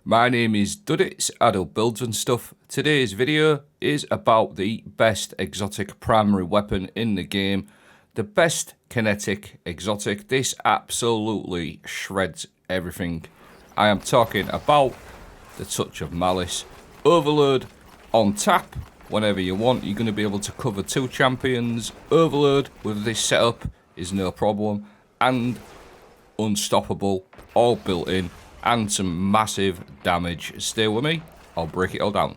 My name is Duddits, I do builds and stuff. Today's video is about the best exotic primary weapon in the game. The best kinetic exotic. This absolutely shreds everything. I am talking about the Touch of Malice. Overload on tap whenever you want. You're going to be able to cover 2 champions. Overload with this setup is no problem. And unstoppable, all built in. And some massive damage. Stay with me, I'll break it all down.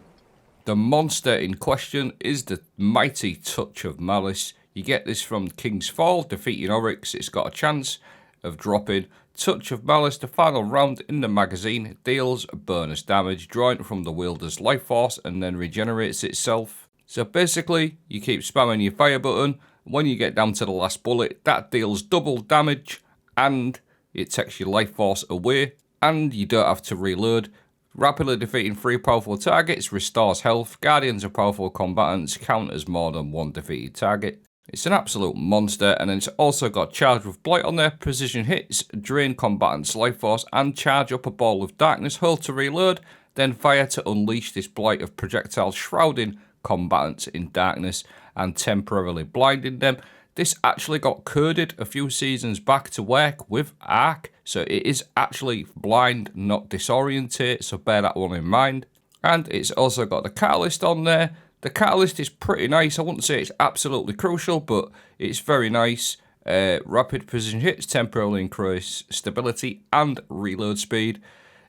The monster in question is the mighty Touch of Malice. You get this from King's Fall, defeating Oryx. It's got a chance of dropping. Touch of Malice, the final round in the magazine, deals bonus damage, drawing from the wielder's life force and then regenerates itself. So basically, you keep spamming your fire button. When you get down to the last bullet, that deals double damage and it takes your life force away. And you don't have to reload. Rapidly defeating 3 powerful targets, restores health. Guardians of powerful combatants count as more than 1 defeated target. It's an absolute monster, and then it's also got Charge with Blight on there. Precision hits, drain combatants' life force, and charge up a ball of darkness. Hold to reload, then fire to unleash this blight of projectiles, shrouding combatants in darkness and temporarily blinding them. This actually got coded a few seasons back to work with Arc, so it is actually blind, not disorientate, so bear that one in mind. And it's also got the Catalyst on there. The Catalyst is pretty nice. I wouldn't say it's absolutely crucial, but it's very nice. Rapid precision hits, temporarily increase stability and reload speed.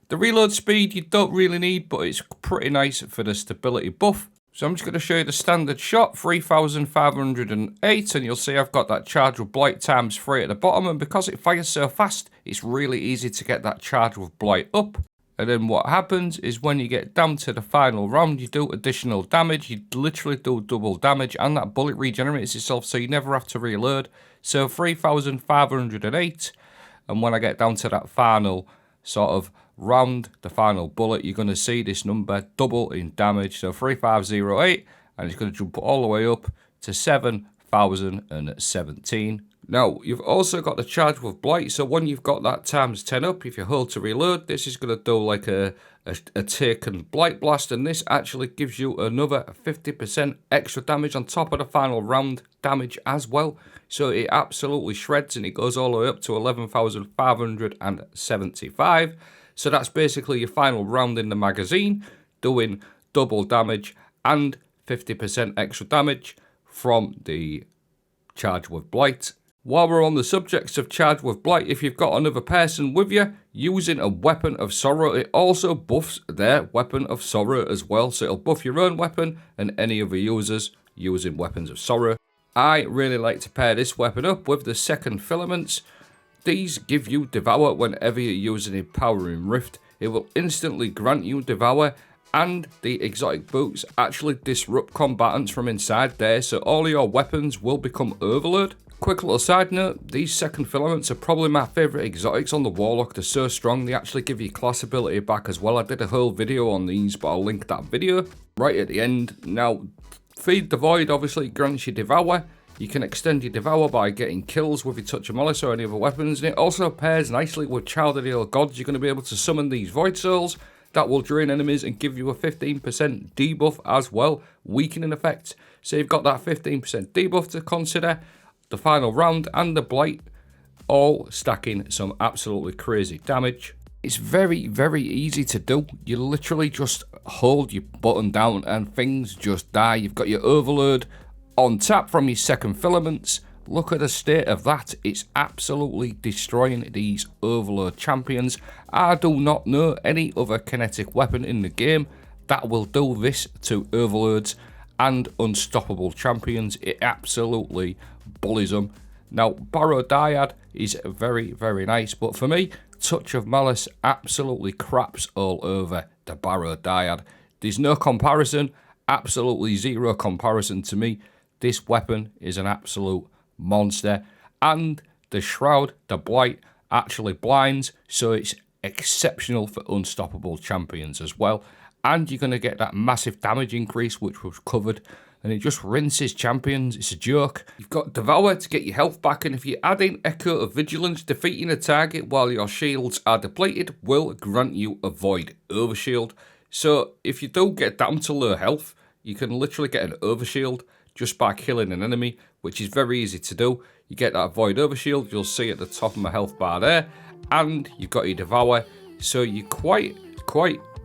The reload speed you don't really need, but it's pretty nice for the stability buff. So I'm just going to show you the standard shot, 3,508, and you'll see I've got that Charge with Blight times 3 at the bottom, and because it fires so fast, it's really easy to get that Charge with Blight up. And then what happens is when you get down to the final round, you do additional damage, you literally do double damage, and that bullet regenerates itself, so you never have to reload. So 3,508, and when I get down to that final sort of round, the final bullet, you're going to see this number double in damage. So 3508, and it's going to jump all the way up to 7,017. Now you've also got the Charge with Blight, so when you've got that times 10 up, if you hold to reload, this is going to do like a taken Blight Blast, and this actually gives you another 50% extra damage on top of the final round damage as well. So it absolutely shreds, and it goes all the way up to 11,575. So that's basically your final round in the magazine, doing double damage and 50% extra damage from the Charge with Blight. While we're on the subjects of Charge with Blight, if you've got another person with you using a Weapon of Sorrow, it also buffs their Weapon of Sorrow as well. So it'll buff your own weapon and any other users using Weapons of Sorrow. I really like to pair this weapon up with the Second Filaments. These give you Devour whenever you're using Empowering Rift. It will instantly grant you Devour, and the exotic boots actually disrupt combatants from inside there, so all of your weapons will become Overload. Quick little side note, these Second Filaments are probably my favourite exotics on the Warlock. They're so strong, they actually give you class ability back as well. I did a whole video on these, but I'll link that video right at the end. Now, Feed the Void obviously grants you Devour. You can extend your Devour by getting kills with your Touch of Malice or any other weapons, and it also pairs nicely with Child of the Old Gods. You're going to be able to summon these Void Souls that will drain enemies and give you a 15% debuff as well, weakening effect. So you've got that 15% debuff to consider, the final round and the Blight, all stacking some absolutely crazy damage. It's very, very easy to do. You literally just hold your button down and things just die. You've got your Overload on tap from your Second Filaments. Look at the state of that. It's absolutely destroying these Overload champions. I do not know any other kinetic weapon in the game that will do this to Overloads and unstoppable champions. It absolutely bullies them. Now, Barrow Dyad is very, very nice, but for me, Touch of Malice absolutely craps all over the Barrow Dyad. There's no comparison, absolutely zero comparison to me. This weapon is an absolute monster, and the Shroud, the Blight, actually blinds, so it's exceptional for unstoppable champions as well. And you're going to get that massive damage increase, which was covered and it just rinses champions. It's a joke. You've got Devour to get your health back, and if you add in Echo of Vigilance, defeating a target while your shields are depleted will grant you a Void Overshield. So if you do get down to low health, you can literally get an Overshield just by killing an enemy, which is very easy to do. You get that Void Overshield, you'll see at the top of my health bar there, and you've got your Devour, so you're quite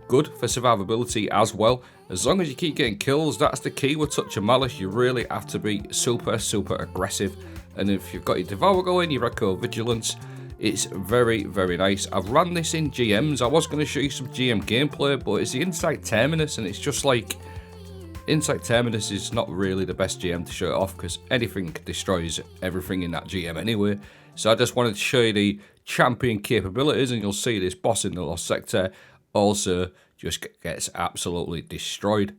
good for survivability as well. As long as you keep getting kills, that's the key with Touch of Malice. You really have to be super aggressive, and if you've got your Devour going, your Echo Vigilance, it's very nice. I've ran this in GMs. I was going to show you some GM gameplay, but it's the Insight Terminus, and it's just like, Insight Terminus is not really the best GM to show it off, because anything destroys everything in that GM anyway. So I just wanted to show you the champion capabilities, and you'll see this boss in the Lost Sector also just gets absolutely destroyed.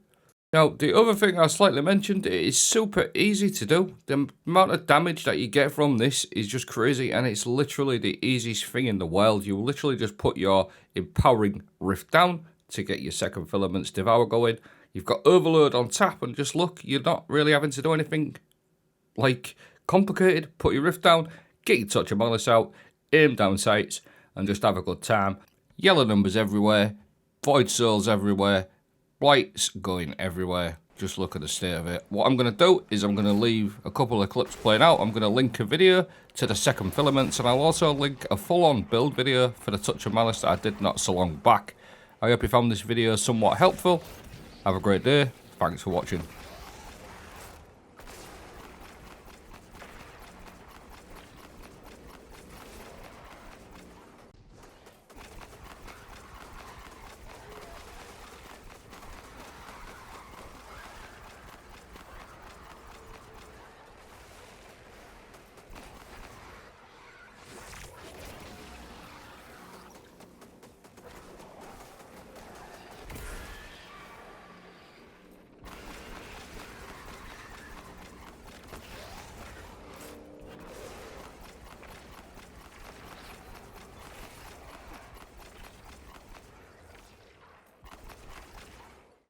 Now, the other thing I slightly mentioned, it is super easy to do. The amount of damage that you get from this is just crazy, and it's literally the easiest thing in the world. You literally just put your Empowering Rift down to get your second Filament's Devour going. You've got Overload on tap, and just look, you're not really having to do anything like complicated. Put your Rift down, get your Touch of Malice out, aim down sights, and just have a good time. Yellow numbers everywhere, Void Souls everywhere, Blights going everywhere. Just look at the state of it. What I'm going to do is I'm going to leave a couple of clips playing out. I'm going to link a video to the second Filaments, and I'll also link a full-on build video for the Touch of Malice that I did not so long back. I hope you found this video somewhat helpful. Have a great day. Thanks for watching.